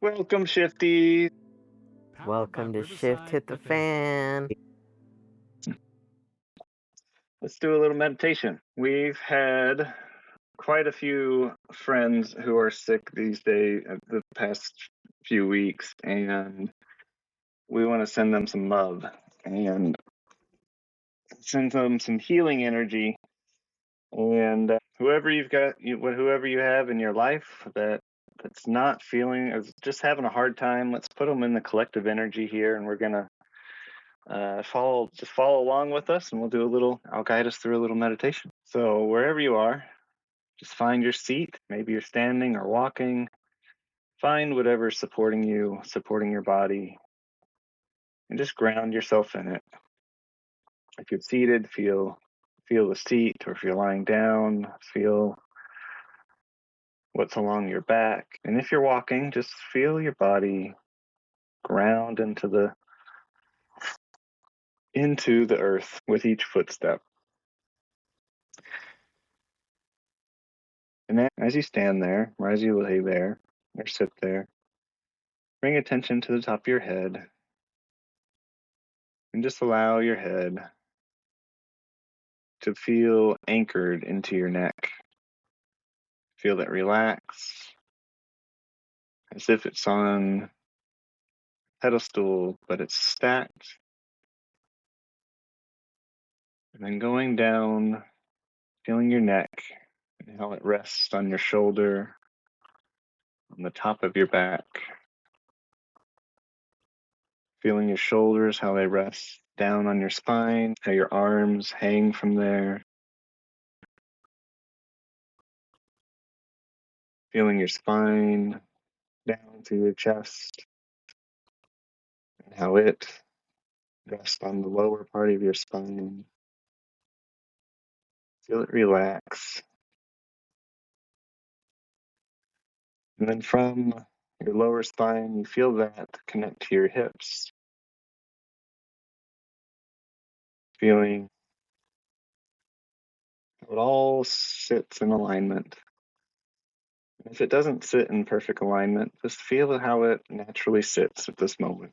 Welcome, Shifty. Welcome to Shift Hit the Fan. Let's do a little meditation. We've had quite a few friends who are sick these days, the past few weeks, and we want to send them some love and send them some healing energy. And whoever whoever you have in your life that's not feeling, is just having a hard time, let's put them in the collective energy here, and we're gonna follow along with us, and I'll guide us through a little meditation. So wherever you are, just find your seat. Maybe you're standing or walking. Find whatever's supporting you, supporting your body, and just ground yourself in it. If you're seated, feel the seat, or if you're lying down, feel what's along your back. And if you're walking, just feel your body ground into the earth with each footstep. And then as you stand there, or as you lay there, or sit there, bring attention to the top of your head, and just allow your head to feel anchored into your neck. Feel it relax, as if it's on a pedestal, but it's stacked. And then going down, feeling your neck and how it rests on your shoulder, on the top of your back. Feeling your shoulders, how they rest down on your spine, how your arms hang from there. Feeling your spine down to your chest, and how it rests on the lower part of your spine. Feel it relax. And then from your lower spine, you feel that connect to your hips. Feeling how it all sits in alignment. And if it doesn't sit in perfect alignment, just feel how it naturally sits at this moment.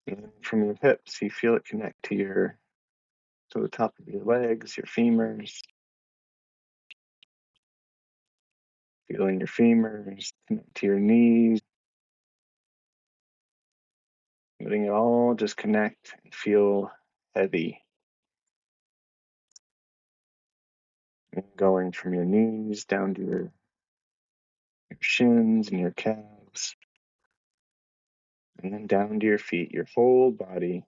And from your hips, you feel it connect to the top of your legs, your femurs. Feeling your femurs connect to your knees. Letting it all just connect and feel heavy. And going from your knees down to your shins and your calves. And then down to your feet, your whole body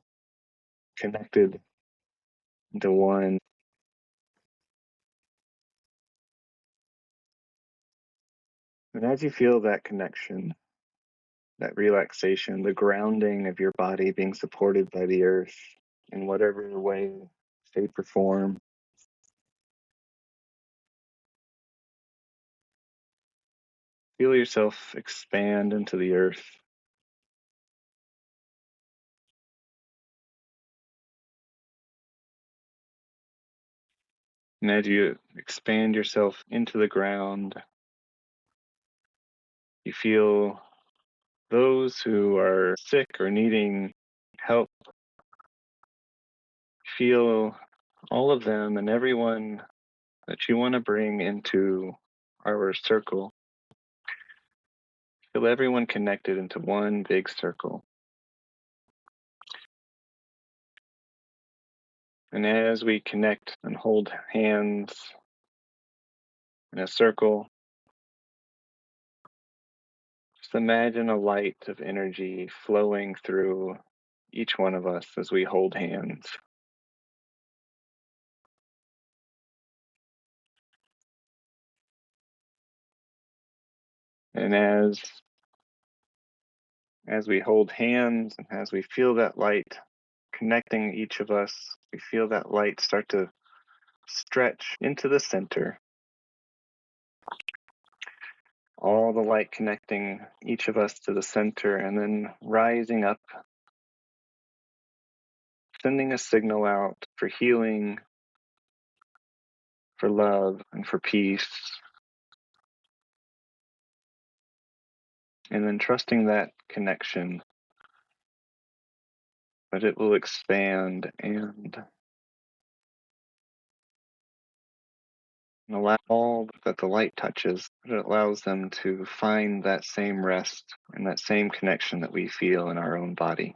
connected into one. And as you feel that connection, that relaxation, the grounding of your body being supported by the earth in whatever way, shape, or form, feel yourself expand into the earth. And as you expand yourself into the ground, you feel those who are sick or needing help. Feel all of them and everyone that you want to bring into our circle. Feel everyone connected into one big circle. And as we connect and hold hands in a circle, just imagine a light of energy flowing through each one of us as we hold hands. And as we hold hands and as we feel that light connecting each of us, we feel that light start to stretch into the center. All the light connecting each of us to the center and then rising up, sending a signal out for healing, for love, and for peace. And then trusting that connection, that it will expand and allow all that the light touches. It allows them to find that same rest and that same connection that we feel in our own body.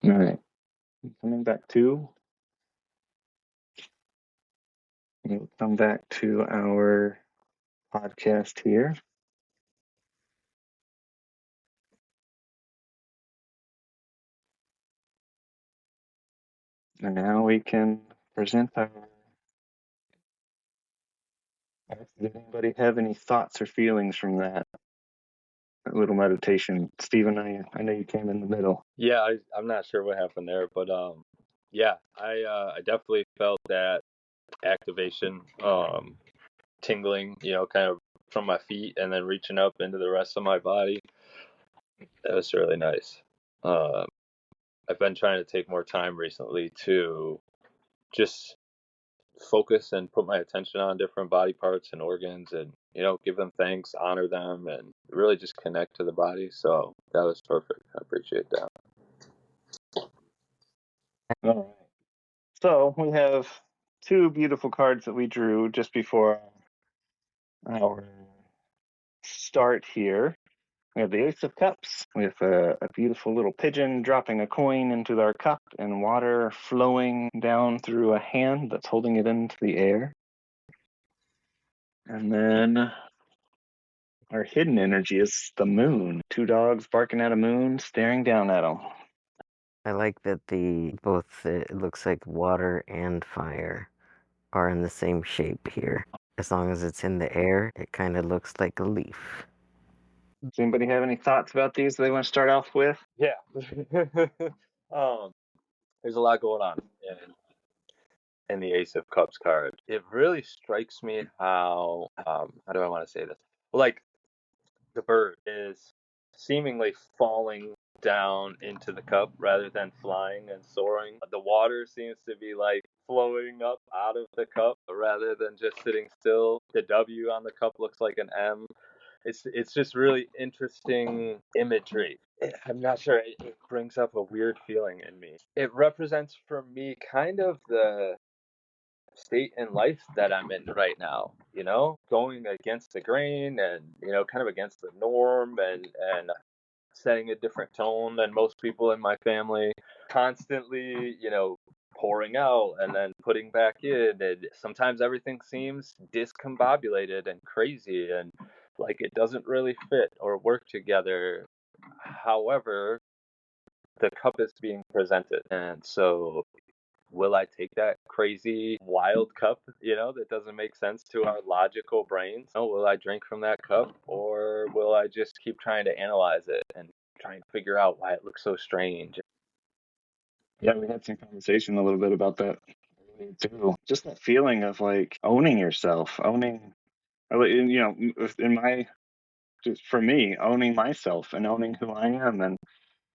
All right. Coming back to, we'll come back to our podcast here. And now we can present our. Did anybody have any thoughts or feelings from that little meditation? Stephen, I know you came in the middle. Yeah, I'm not sure what happened there, but yeah, I definitely felt that activation, tingling, kind of from my feet and then reaching up into the rest of my body. That was really nice. Um, I've been trying to take more time recently to just focus and put my attention on different body parts and organs and give them thanks, honor them, and really just connect to the body. So that was perfect. I appreciate that. All right. So we have two beautiful cards that we drew just before our start here. We have the Ace of Cups with a beautiful little pigeon dropping a coin into our cup and water flowing down through a hand that's holding it into the air. And then our hidden energy is the moon. Two dogs barking at a moon, staring down at them. I like that it looks like water and fire are in the same shape here. As long as it's in the air, it kind of looks like a leaf. Does anybody have any thoughts about these they want to start off with? Yeah. There's a lot going on in the Ace of Cups card. It really strikes me how do I want to say this? Like the bird is seemingly falling down into the cup rather than flying and soaring. The water seems to be like flowing up out of the cup rather than just sitting still. The W on the cup looks like an M. It's just really interesting imagery. I'm not sure. It brings up a weird feeling in me. It represents for me kind of the state in life that I'm in right now, going against the grain and, kind of against the norm and setting a different tone than most people in my family, constantly, pouring out and then putting back in. And sometimes everything seems discombobulated and crazy and like it doesn't really fit or work together. However, the cup is being presented. And so will I take that crazy wild cup, that doesn't make sense to our logical brains? No, will I drink from that cup or will I just keep trying to analyze it and try and figure out why it looks so strange? Yeah, we had some conversation a little bit about that too. Just that feeling of like owning yourself, in my, just for me, owning myself and owning who I am and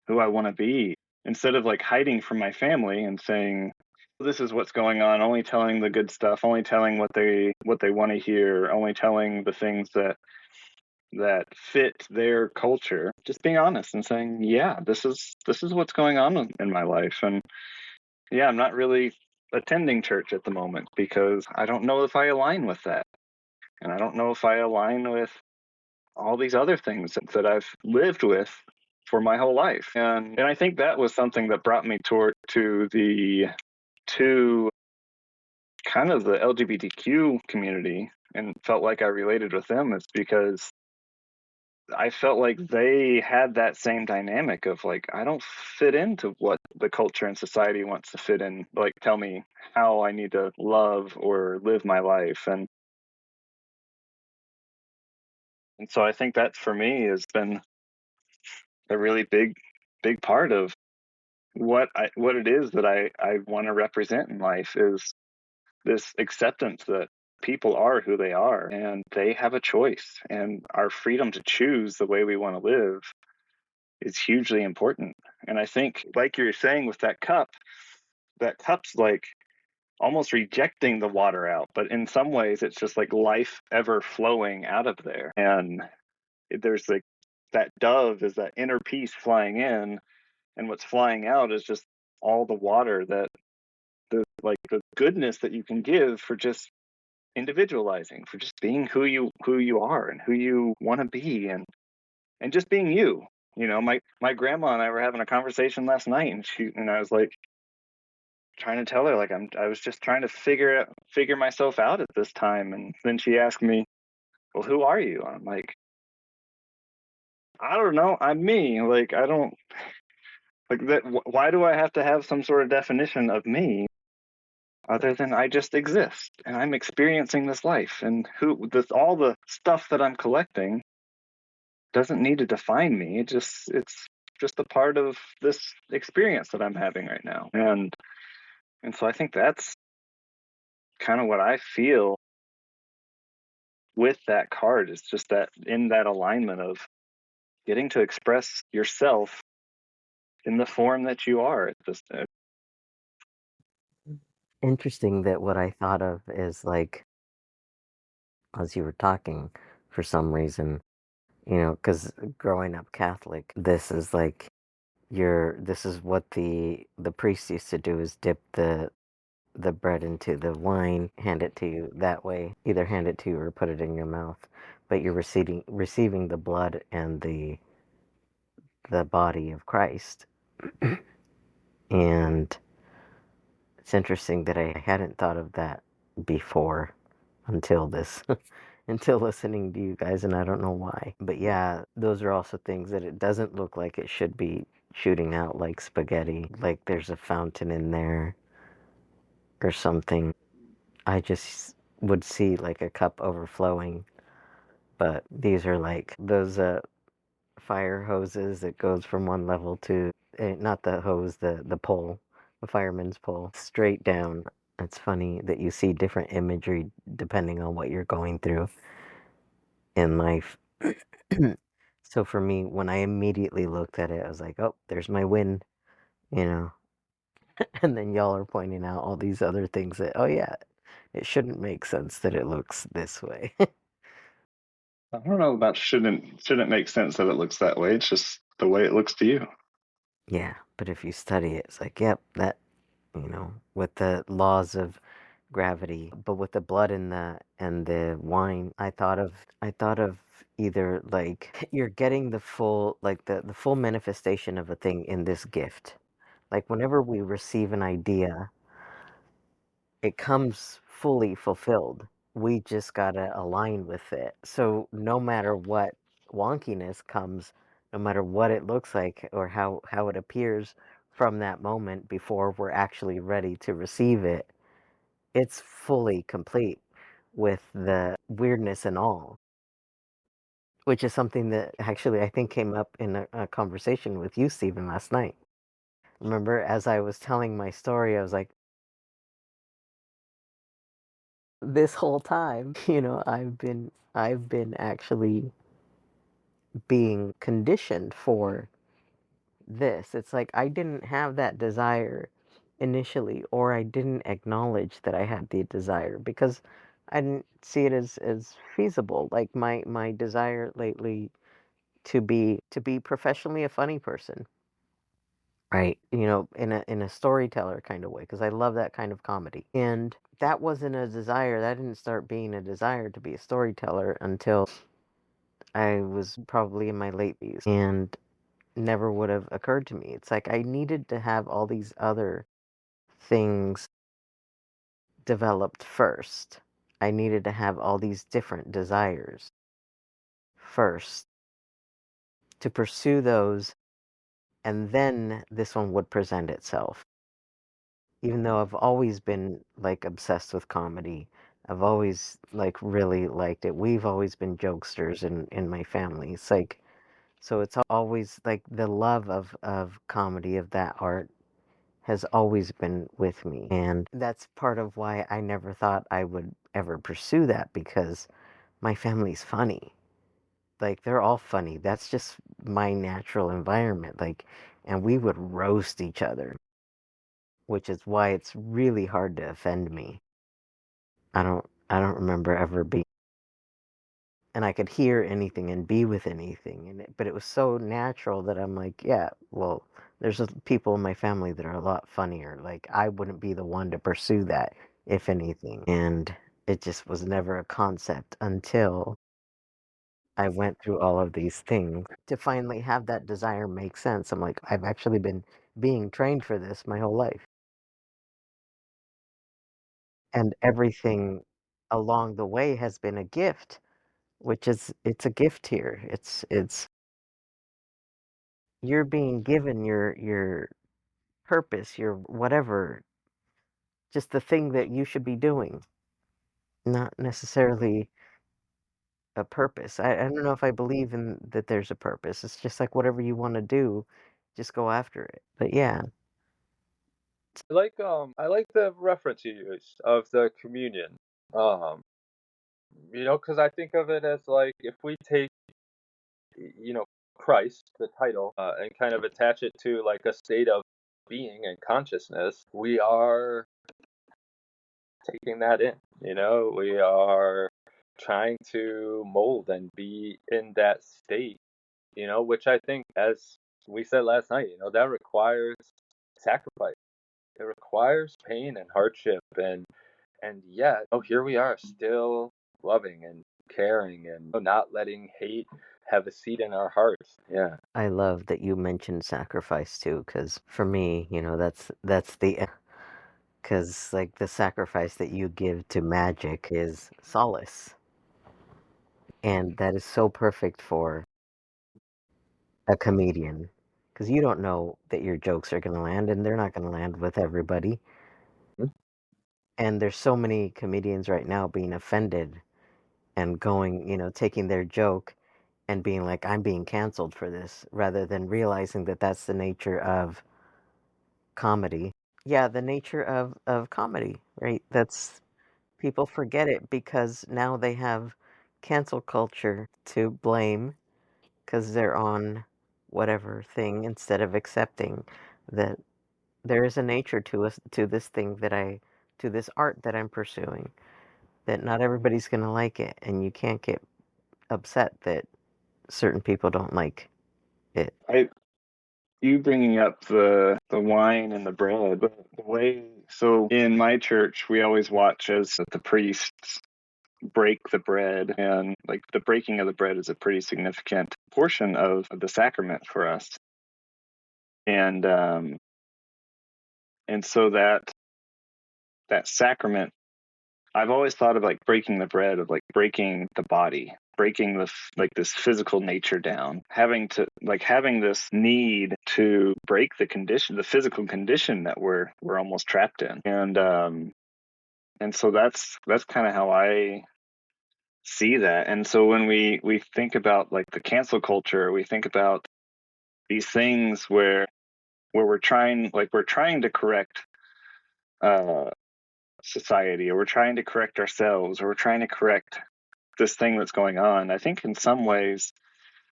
who I want to be, instead of like hiding from my family and saying, this is what's going on, only telling the good stuff, only telling what they want to hear, only telling the things that fit their culture. Just being honest and saying, yeah, this is what's going on in my life. And yeah, I'm not really attending church at the moment because I don't know if I align with that. And I don't know if I align with all these other things that I've lived with for my whole life. And I think that was something that brought me to kind of the LGBTQ community and felt like I related with them. Is because I felt like they had that same dynamic of like, I don't fit into what the culture and society wants to fit in. Like, tell me how I need to love or live my life. And so I think that for me has been a really big part of what it is that I want to represent in life is this acceptance that people are who they are and they have a choice, and our freedom to choose the way we want to live is hugely important. And I think, like you're saying with that cup's like almost rejecting the water out, but in some ways it's just like life ever flowing out of there. And there's like that dove is that inner peace flying in, and what's flying out is just all the water, that the goodness that you can give for just individualizing, for just being who you are and who you want to be, and just being you. You know, my grandma and I were having a conversation last night, and I was like trying to tell her, like, I was just trying to figure myself out at this time. And then she asked me, well, who are you? I'm like, I don't know, I'm me. Like, I don't like that. Why do I have to have some sort of definition of me other than I just exist and I'm experiencing this life? And all the stuff that I'm collecting doesn't need to define me. It's just a part of this experience that I'm having right now. And so I think that's kind of what I feel with that card, is just that, in that alignment of getting to express yourself in the form that you are at this. Interesting that what I thought of is like, as you were talking, for some reason, because growing up Catholic, this is like this is what the priest used to do, is dip the bread into the wine, hand it to you that way, either hand it to you or put it in your mouth, but you're receiving the blood and the body of Christ. And it's interesting that I hadn't thought of that before until this, until listening to you guys, and I don't know why. But yeah, those are also things that it doesn't look like it should be shooting out like spaghetti, like there's a fountain in there or something. I just would see like a cup overflowing, but these are like those fire hoses that goes from one level to not the hose, the pole, the fireman's pole, straight down. It's funny that you see different imagery depending on what you're going through in life. So for me, when I immediately looked at it, I was like, oh, there's my win, you know. And then y'all are pointing out all these other things that, oh yeah, it shouldn't make sense that it looks this way. I don't know about shouldn't make sense that it looks that way. It's just the way it looks to you. Yeah, but if you study it, it's like, yep, that, with the laws of gravity, but with the blood and the wine, I thought of either like you're getting the full, like the full manifestation of a thing in this gift. Like whenever we receive an idea, it comes fully fulfilled. We just gotta align with it. So no matter what wonkiness comes, no matter what it looks like or how it appears from that moment before we're actually ready to receive it, it's fully complete with the weirdness and all, which is something that actually I think came up in a conversation with you, Stephen, last night. Remember, as I was telling my story, I was like, this whole time, I've been actually being conditioned for this. It's like I didn't have that desire initially, or I didn't acknowledge that I had the desire because I didn't see it as feasible. Like my desire lately to be professionally a funny person, right? In a storyteller kind of way, because I love that kind of comedy. And that wasn't a desire. That didn't start being a desire to be a storyteller until I was probably in my late 30s, and never would have occurred to me. It's like I needed to have all these other things developed first. I needed to have all these different desires first to pursue those, and then this one would present itself. Even though I've always been like obsessed with comedy, I've always like really liked it. We've always been jokesters in my family. It's like, so it's always like the love of comedy, of that art, has always been with me. And that's part of why I never thought I would ever pursue that, because my family's funny. Like they're all funny. That's just my natural environment. Like and we would roast each other, which is why it's really hard to offend me. I don't remember ever being, and I could hear anything and be with anything, but it was so natural that I'm like, yeah, well, there's people in my family that are a lot funnier. Like I wouldn't be the one to pursue that, if anything, and it just was never a concept until I went through all of these things to finally have that desire make sense. I'm like, I've actually been being trained for this my whole life, and everything along the way has been a gift, which is it's a gift here. It's you're being given your purpose, your whatever, just the thing that you should be doing, not necessarily a purpose. I don't know if I believe in that there's a purpose. It's just like whatever you want to do, just go after it. But yeah, I like the reference you used of the communion. Um, because I think of it as like if we take, you know, Christ, the title, and kind of attach it to like a state of being and consciousness, we are taking that in. We are trying to mold and be in that state, which I think, as we said last night, that requires sacrifice. It requires pain and hardship, and yet, here we are, still loving and caring and not letting hate have a seat in our hearts. Yeah. I love that you mentioned sacrifice too, because for me, that's the because like the sacrifice that you give to magic is solace, and that is so perfect for a comedian, because you don't know that your jokes are going to land, and they're not going to land with everybody. And there's so many comedians right now being offended and going, taking their joke and being like, I'm being canceled for this, rather than realizing that that's the nature of comedy. Yeah, the nature of comedy, right? That's people forget it because now they have cancel culture to blame because they're on whatever thing instead of accepting that there is a nature to us to this thing to this art that I'm pursuing, that not everybody's going to like it, and you can't get upset that certain people don't like it. You bringing up the wine and the bread, the way, so in my church we always watch as the priests break the bread, and like the breaking of the bread is a pretty significant portion of the sacrament for us, and so that sacrament, I've always thought of like breaking the bread of like breaking the body, breaking like this physical nature down, having this need to break the physical condition that we're almost trapped in, and so that's kind of how I see that. And so when we think about like the cancel culture, we think about these things where we're trying to correct uh, society, or we're trying to correct ourselves, or we're trying to correct this thing that's going on. I think in some ways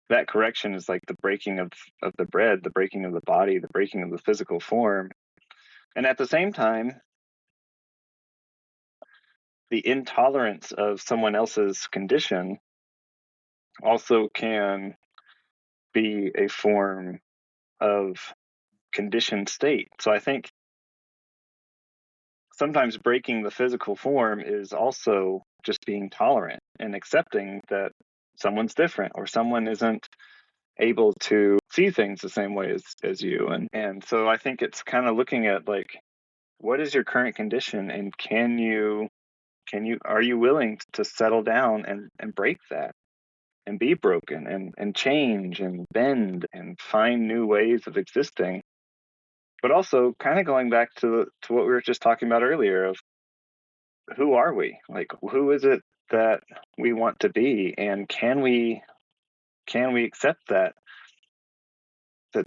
that correction is like the breaking of the bread, the breaking of the body, the breaking of the physical form. And at the same time, the intolerance of someone else's condition also can be a form of conditioned state. So I think sometimes breaking the physical form is also just being tolerant and accepting that someone's different, or someone isn't able to see things the same way as you. And so I think it's kind of looking at like, what is your current condition, and are you willing to settle down and break that, and be broken, and change and bend and find new ways of existing? But also kind of going back to what we were just talking about earlier of who are we? Like, who is it that we want to be, and can we accept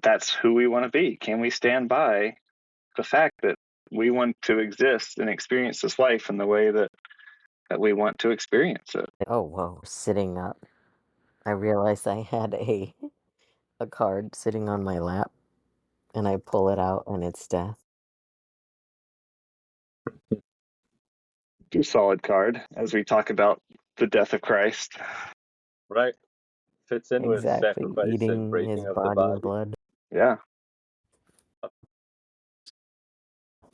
that's who we want to be? Can we stand by the fact that we want to exist and experience this life in the way that we want to experience it? Oh, whoa, sitting up. I realized I had a card sitting on my lap. and I pull it out and it's death. Solid card as we talk about the death of Christ. Right. Fits in with Exactly. sacrifice and Eating breaking his of the body and body. blood. Yeah.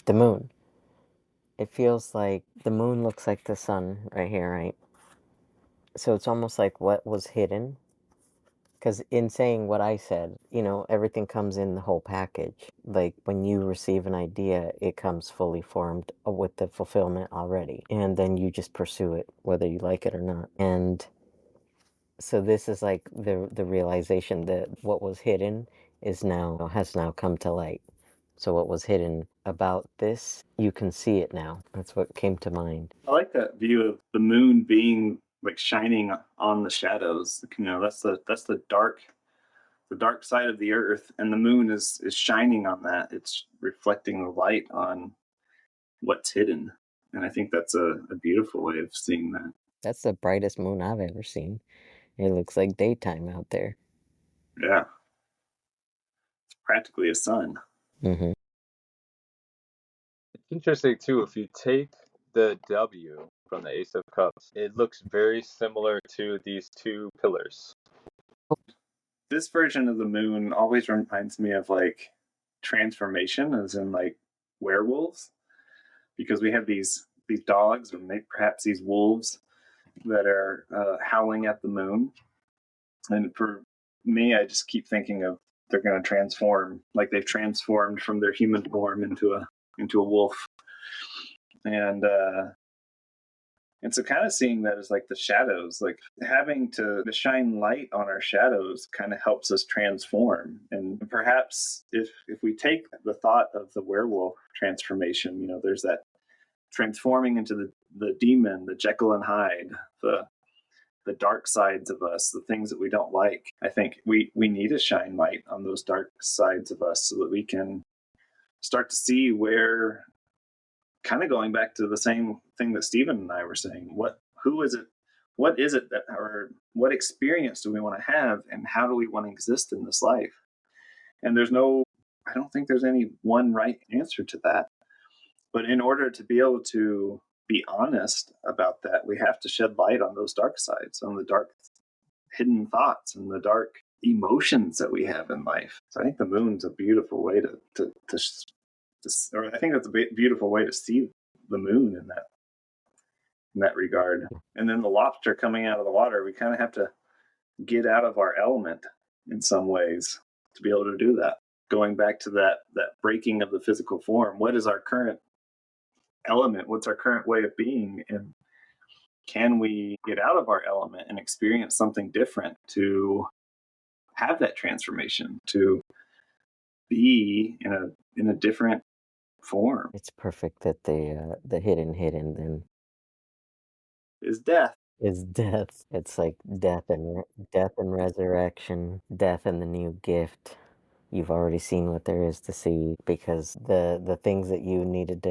The moon. It feels like the moon looks like the sun right here, right? So it's almost like what was hidden. Because in saying what I said, everything comes in the whole package. Like when you receive an idea, it comes fully formed with the fulfillment already. And then you just pursue it, whether you like it or not. And so this is like the realization that what was hidden has now come to light. So what was hidden about this, you can see it now. That's what came to mind. I like that view of the moon being like shining on the shadows. That's the dark side of the earth, and the moon is shining on that. It's reflecting the light on what's hidden. And I think that's a beautiful way of seeing that. That's the brightest moon I've ever seen. It looks like daytime out there. Yeah. It's practically a sun. Mm-hmm. It's interesting too, if you take the W from the Ace of Cups, it looks very similar to these two pillars. This version of the moon always reminds me of like transformation, as in like werewolves, because we have these dogs, or maybe perhaps these wolves that are howling at the moon. And for me, I just keep thinking of they're going to transform, like they've transformed from their human form into a wolf. And so kind of seeing that as like the shadows, like having to shine light on our shadows kind of helps us transform. And perhaps if we take the thought of the werewolf transformation, there's that transforming into the demon, the Jekyll and Hyde, the dark sides of us, the things that we don't like. I think we need to shine light on those dark sides of us so that we can start to see where, kind of going back to the same thing that Stephen and I were saying, what is it that, or what experience do we want to have, and how do we want to exist in this life? And I don't think there's any one right answer to that. But in order to be able to be honest about that, we have to shed light on those dark sides, on the dark hidden thoughts and the dark emotions that we have in life. So I think the moon's a beautiful way or I think that's a beautiful way to see the moon in that regard. And then the lobster coming out of the water, we kind of have to get out of our element in some ways to be able to do that. Going back to that breaking of the physical form, what is our current element? What's our current way of being? And can we get out of our element and experience something different to have that transformation, to be in a different form? It's perfect that the hidden then Is death. is death. It's like death and resurrection, death and the new gift. You've already seen what there is to see, because the things that you needed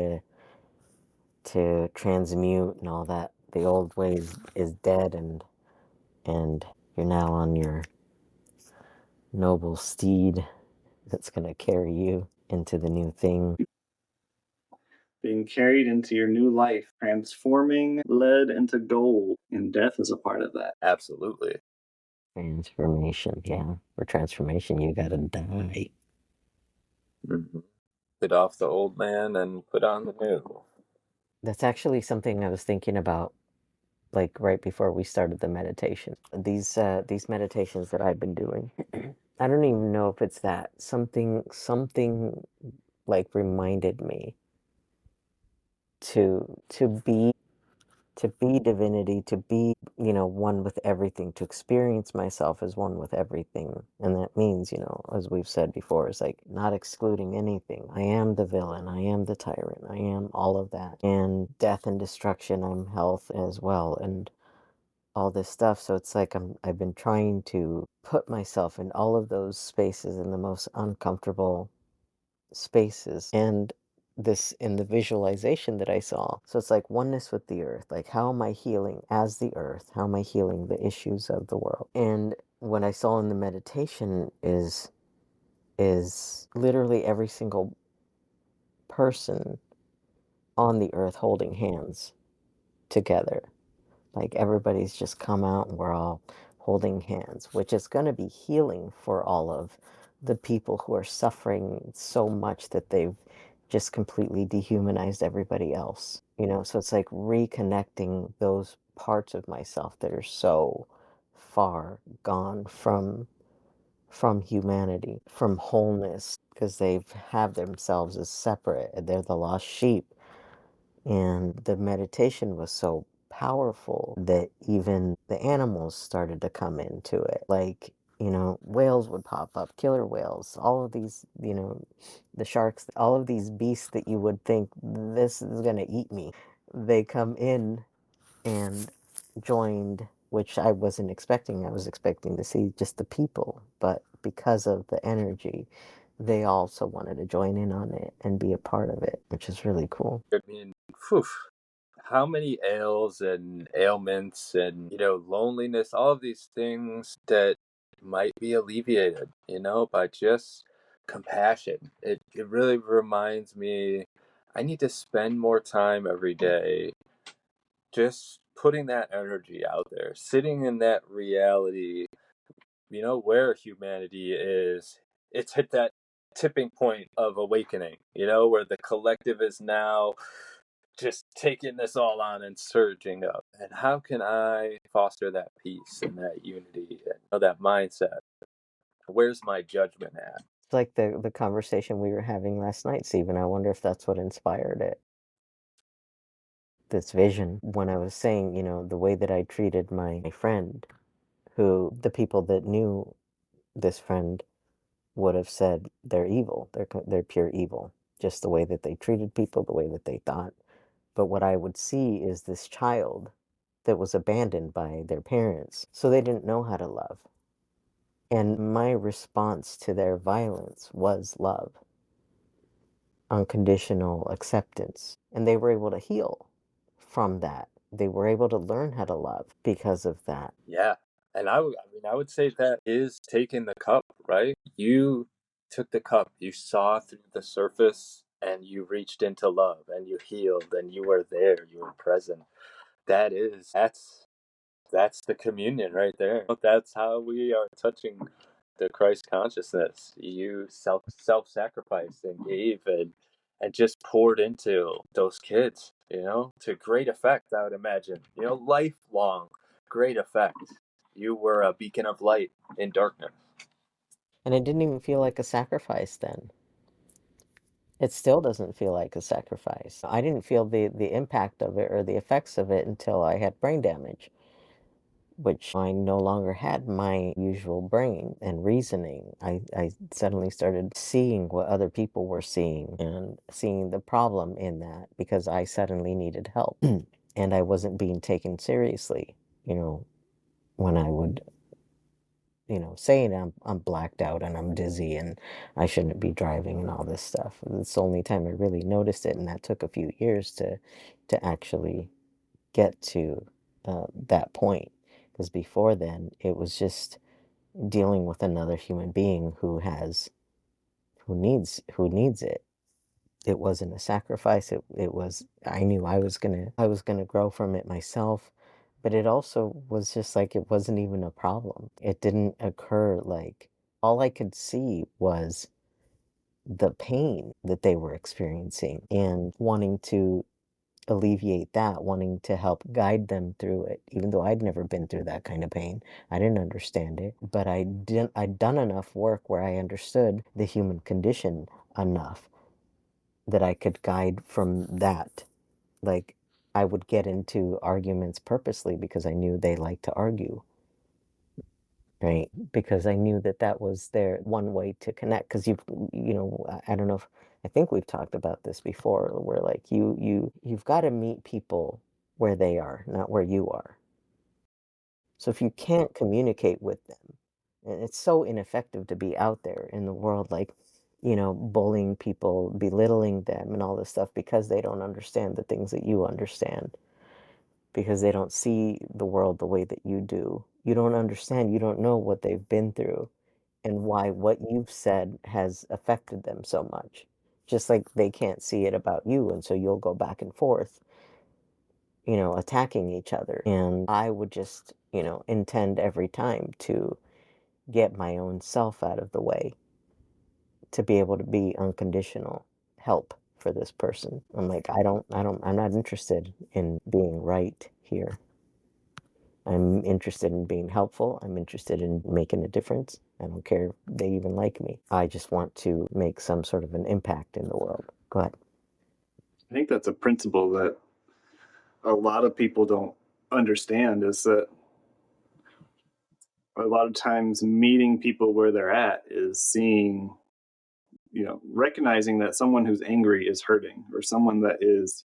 to transmute and all that, the old ways is dead, and you're now on your noble steed that's going to carry you into the new thing. Being carried into your new life, transforming lead into gold, and death is a part of that. Absolutely. Transformation, yeah. For transformation, you gotta die. Mm-hmm. Put off the old man and put on the new. That's actually something I was thinking about, like right before we started the meditation. These meditations that I've been doing. I don't even know if it's that. Something like reminded me to be divinity, to be, one with everything, to experience myself as one with everything. And that means, as we've said before, is like not excluding anything. I am the villain, I am the tyrant, I am all of that. And death and destruction, I'm health as well, and all this stuff. So it's like I've been trying to put myself in all of those spaces, in the most uncomfortable spaces, and this in the visualization that I saw. So it's like oneness with the earth. Like, how am I healing as the earth? How am I healing the issues of the world? And what I saw in the meditation is is literally every single person on the earth holding hands together. Like everybody's just come out and we're all holding hands, which is going to be healing for all of the people who are suffering so much that they've just completely dehumanized everybody else. So it's like reconnecting those parts of myself that are so far gone from humanity, from wholeness, because they've have themselves as separate. They're the lost sheep. And the meditation was so powerful that even the animals started to come into it. Like, whales would pop up, killer whales, all of these, the sharks, all of these beasts that you would think this is going to eat me. They come in and joined, which I wasn't expecting. I was expecting to see just the people, but because of the energy, they also wanted to join in on it and be a part of it, which is really cool. I mean, phew, how many ails and ailments and, loneliness, all of these things that might be alleviated, by just compassion. It really reminds me I need to spend more time every day just putting that energy out there, sitting in that reality, where humanity is. It's hit that tipping point of awakening, where the collective is now just taking this all on and surging up. And how can I foster that peace and that unity and that mindset? Where's my judgment at? It's like the conversation we were having last night, Stephen. I wonder if that's what inspired it. This vision, when I was saying, the way that I treated my friend, who the people that knew this friend would have said they're evil, they're pure evil, just the way that they treated people, the way that they thought. But what I would see is this child that was abandoned by their parents, so they didn't know how to love. And my response to their violence was love, unconditional acceptance. And they were able to heal from that. They were able to learn how to love because of that. Yeah. And I would say that is taking the cup, right? You took the cup, you saw through the surface, and you reached into love, and you healed, and you were there, you were present. That's the communion right there. That's how we are touching the Christ consciousness. You self-sacrificed and gave and just poured into those kids, to great effect, I would imagine. Lifelong great effect. You were a beacon of light in darkness. And it didn't even feel like a sacrifice then. It still doesn't feel like a sacrifice. I didn't feel the impact of it or the effects of it until I had brain damage, which I no longer had my usual brain and reasoning. I suddenly started seeing what other people were seeing and seeing the problem in that because I suddenly needed help and I wasn't being taken seriously, when I would, saying I'm blacked out and I'm dizzy and I shouldn't be driving and all this stuff. It's the only time I really noticed it, and that took a few years to actually get to that point. Because before then, it was just dealing with another human being who needs it. It wasn't a sacrifice. It was, I knew I was gonna grow from it myself, but it also was just like it wasn't even a problem. It didn't occur, like all I could see was the pain that they were experiencing and wanting to alleviate that, wanting to help guide them through it. Even though I'd never been through that kind of pain, I didn't understand it, but I'd done enough work where I understood the human condition enough that I could guide from that. Like, I would get into arguments purposely because I knew they like to argue, right? Because I knew that that was their one way to connect. Because I don't know if, I think we've talked about this before, where like you've got to meet people where they are, not where you are. So if you can't communicate with them, and it's so ineffective to be out there in the world, like, bullying people, belittling them, and all this stuff because they don't understand the things that you understand, because they don't see the world the way that you do. You don't understand, you don't know what they've been through. and why what you've said has affected them so much. Just like they can't see it about you, and so you'll go back and forth, attacking each other. And I would just, intend every time to get my own self out of the way to be able to be unconditional help for this person. I'm like, I'm not interested in being right here. I'm interested in being helpful. I'm interested in making a difference. I don't care if they even like me. I just want to make some sort of an impact in the world. Go ahead. I think that's a principle that a lot of people don't understand, is that a lot of times meeting people where they're at is seeing, recognizing that someone who's angry is hurting, or someone that is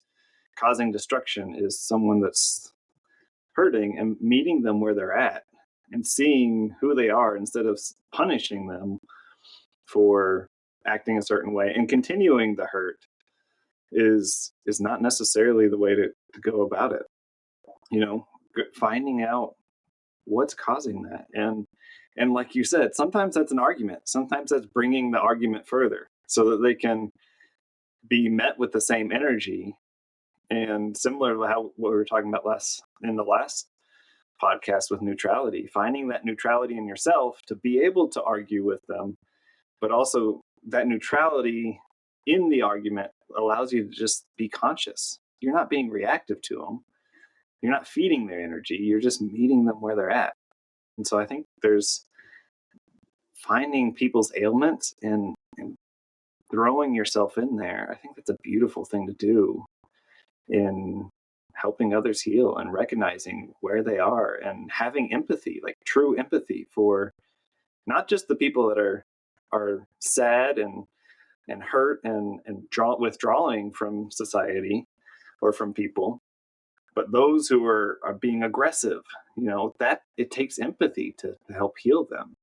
causing destruction is someone that's hurting, and meeting them where they're at and seeing who they are instead of punishing them for acting a certain way and continuing the hurt is not necessarily the way to go about it. Finding out what's causing that, and like you said, sometimes that's an argument, sometimes that's bringing the argument further so that they can be met with the same energy. And similar to how what we were talking about in the last podcast with neutrality, finding that neutrality in yourself to be able to argue with them, but also that neutrality in the argument allows you to just be conscious. You're not being reactive to them. You're not feeding their energy. You're just meeting them where they're at. And so I think there's finding people's ailments and throwing yourself in there. I think that's a beautiful thing to do in helping others heal and recognizing where they are and having empathy, like true empathy for not just the people that are sad and hurt and withdrawing from society or from people, but those who are being aggressive. That it takes empathy to help heal them,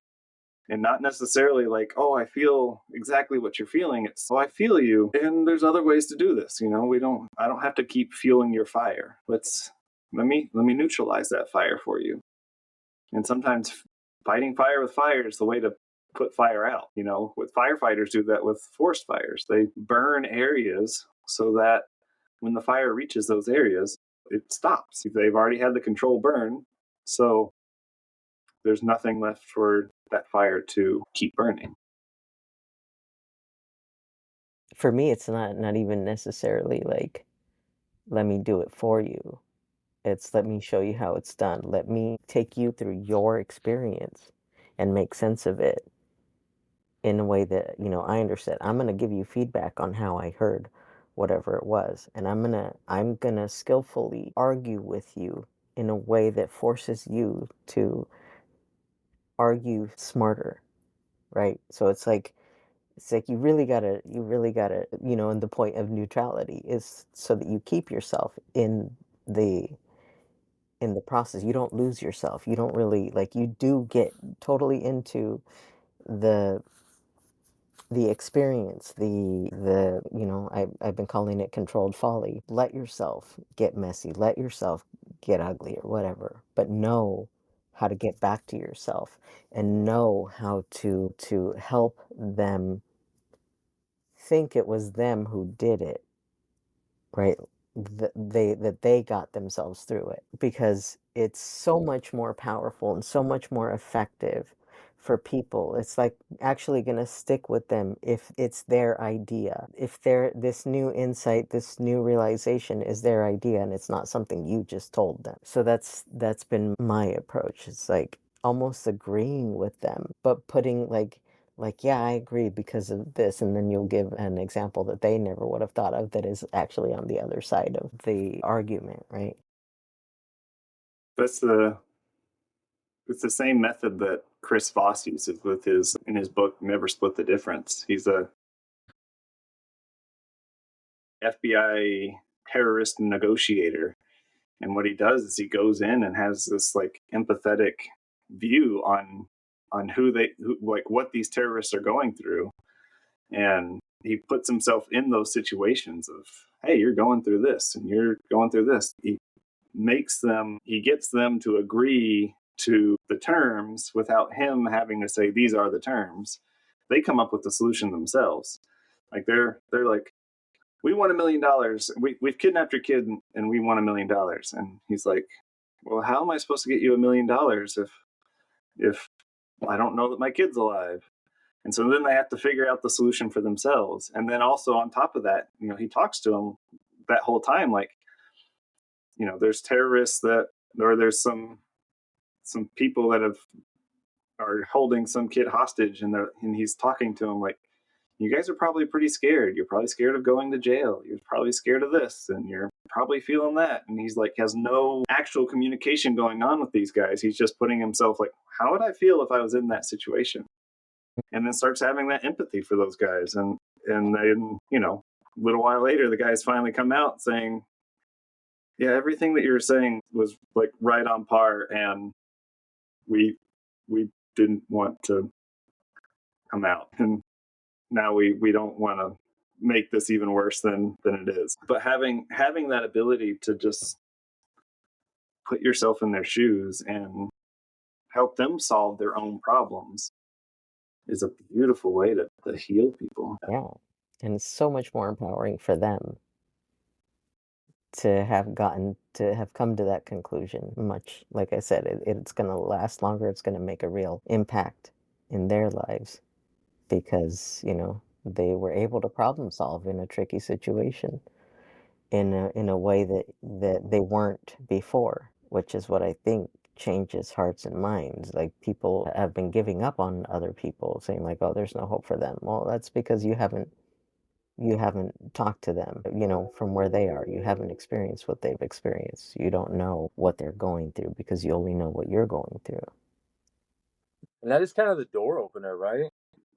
and not necessarily like, oh, I feel exactly what you're feeling. It's, oh, I feel you, and there's other ways to do this. I don't have to keep fueling your fire. Let me neutralize that fire for you. And sometimes fighting fire with fire is the way to put fire out. With firefighters do that with forest fires. They burn areas so that when the fire reaches those areas, it stops. They've already had the control burn, so there's nothing left for that fire to keep burning. For me, it's not even necessarily like, let me do it for you. It's let me show you how it's done. Let me take you through your experience and make sense of it in a way that, I understand. I'm going to give you feedback on how I heard whatever it was, and I'm going to skillfully argue with you in a way that forces you to argue smarter, right? So it's like you really gotta, and the point of neutrality is so that you keep yourself the in the process. You don't lose yourself. You don't really, like, you do get totally into the experience, I've been calling it controlled folly. Let yourself get messy, let yourself get ugly or whatever, but know how to get back to yourself and know how to help them think it was them who did it, right? That they got themselves through it, because it's so much more powerful and so much more effective for people. It's like actually going to stick with them if it's their idea, if this new insight, this new realization is their idea and it's not something you just told them. So that's been my approach. It's like almost agreeing with them, but putting like, yeah, I agree because of this, and then you'll give an example that they never would have thought of that is actually on the other side of the argument, right? It's the same method that Chris Voss uses in his book Never Split the Difference. He's a FBI terrorist negotiator, and what he does is he goes in and has this like empathetic view on what these terrorists are going through, and he puts himself in those situations of, hey, you're going through this and you're going through this. He gets them to agree to the terms without him having to say these are the terms. They come up with the solution themselves. Like they're like, we want $1 million. We've kidnapped your kid and we want $1 million. And he's like, well, how am I supposed to get you $1 million if I don't know that my kid's alive? And so then they have to figure out the solution for themselves. And then also on top of that, he talks to them that whole time, like, there's terrorists or there's some people that are holding some kid hostage, and he's talking to them like, you guys are probably pretty scared. You're probably scared of going to jail. You're probably scared of this, and you're probably feeling that. And he's like, has no actual communication going on with these guys. He's just putting himself like, how would I feel if I was in that situation? And then starts having that empathy for those guys. And then, a little while later, the guys finally come out saying, yeah, everything that you were saying was like right on par. And we didn't want to come out. And now we don't want to make this even worse than it is. But having that ability to just put yourself in their shoes and help them solve their own problems is a beautiful way to heal people. Yeah. And it's so much more empowering for them to have come to that conclusion. Much like I said, it's going to last longer. It's going to make a real impact in their lives because, they were able to problem solve in a tricky situation in a way that they weren't before, which is what I think changes hearts and minds. Like, people have been giving up on other people, saying like, oh, there's no hope for them. Well, that's because you haven't talked to them, from where they are. You haven't experienced what they've experienced. You don't know what they're going through because you only know what you're going through. And that is kind of the door opener, right?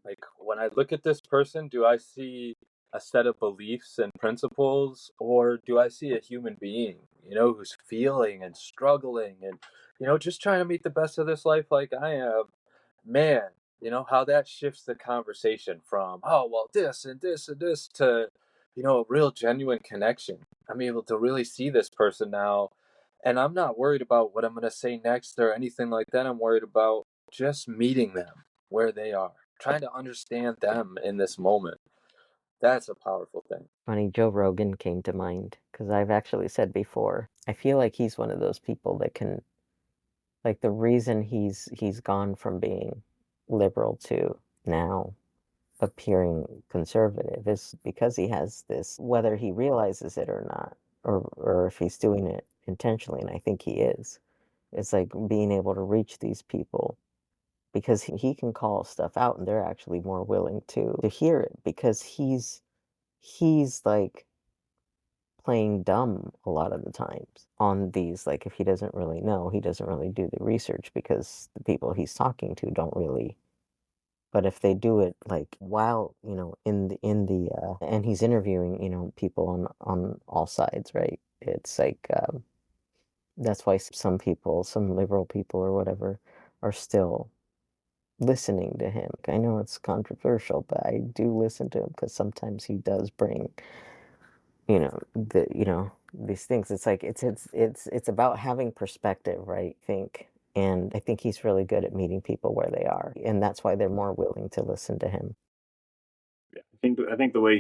Like, when I look at this person, do I see a set of beliefs and principles, or do I see a human being, who's feeling and struggling and, just trying to make the best of this life like I am? Man, how that shifts the conversation from, oh, well, this and this and this to, a real genuine connection. I'm able to really see this person now, and I'm not worried about what I'm going to say next or anything like that. I'm worried about just meeting them where they are, trying to understand them in this moment. That's a powerful thing. Funny, Joe Rogan came to mind because I've actually said before, I feel like he's one of those people that can, like, the reason he's gone from being liberal to now appearing conservative is because he has this, whether he realizes it or not, or if he's doing it intentionally, and I think he is. It's like being able to reach these people because he can call stuff out and they're actually more willing to hear it because he's like playing dumb a lot of the times on these. Like, if he doesn't really know, he doesn't really do the research because the people he's talking to don't really. But if they do it, like, while, in the and he's interviewing, people on all sides, right? It's like, that's why some people, some liberal people or whatever, are still listening to him. I know it's controversial, but I do listen to him because sometimes he does bring, these things. It's like it's about having perspective, right? And I think he's really good at meeting people where they are, and that's why they're more willing to listen to him. Yeah, I think the way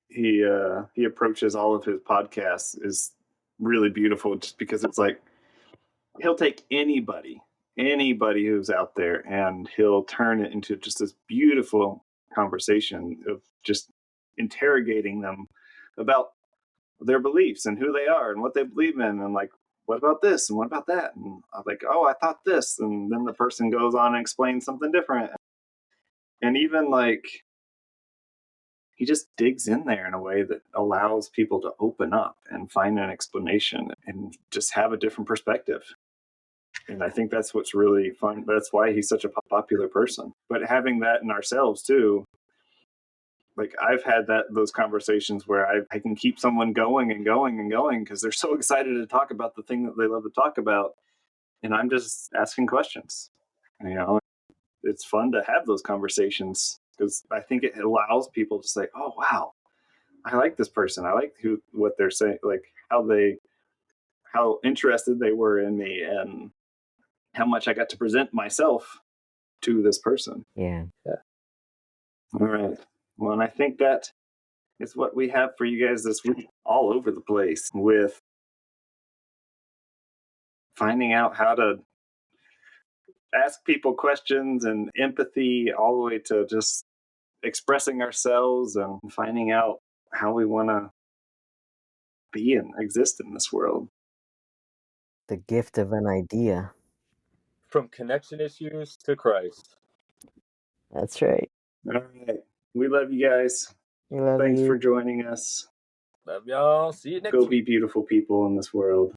he approaches all of his podcasts is really beautiful, just because it's like he'll take anybody who's out there and he'll turn it into just this beautiful conversation of just interrogating them about their beliefs and who they are and what they believe in, and like, what about this and what about that, and I'm like, oh, I thought this, and then the person goes on and explains something different. And even like, he just digs in there in a way that allows people to open up and find an explanation and just have a different perspective. And I think that's what's really fun. That's why he's such a popular person. But having that in ourselves too, like, I've had those conversations where I can keep someone going and going and going because they're so excited to talk about the thing that they love to talk about. And I'm just asking questions. It's fun to have those conversations because I think it allows people to say, oh, wow, I like this person. I like what they're saying, like how interested they were in me. And how much I got to present myself to this person. Yeah. All right. Well, and I think that is what we have for you guys this week, all over the place, with finding out how to ask people questions and empathy, all the way to just expressing ourselves and finding out how we want to be and exist in this world. The gift of an idea. From connection issues to Christ. That's right. All right. We love you guys. We love Thanks you. for joining us. Love y'all. See you next Go week. be beautiful people in this world.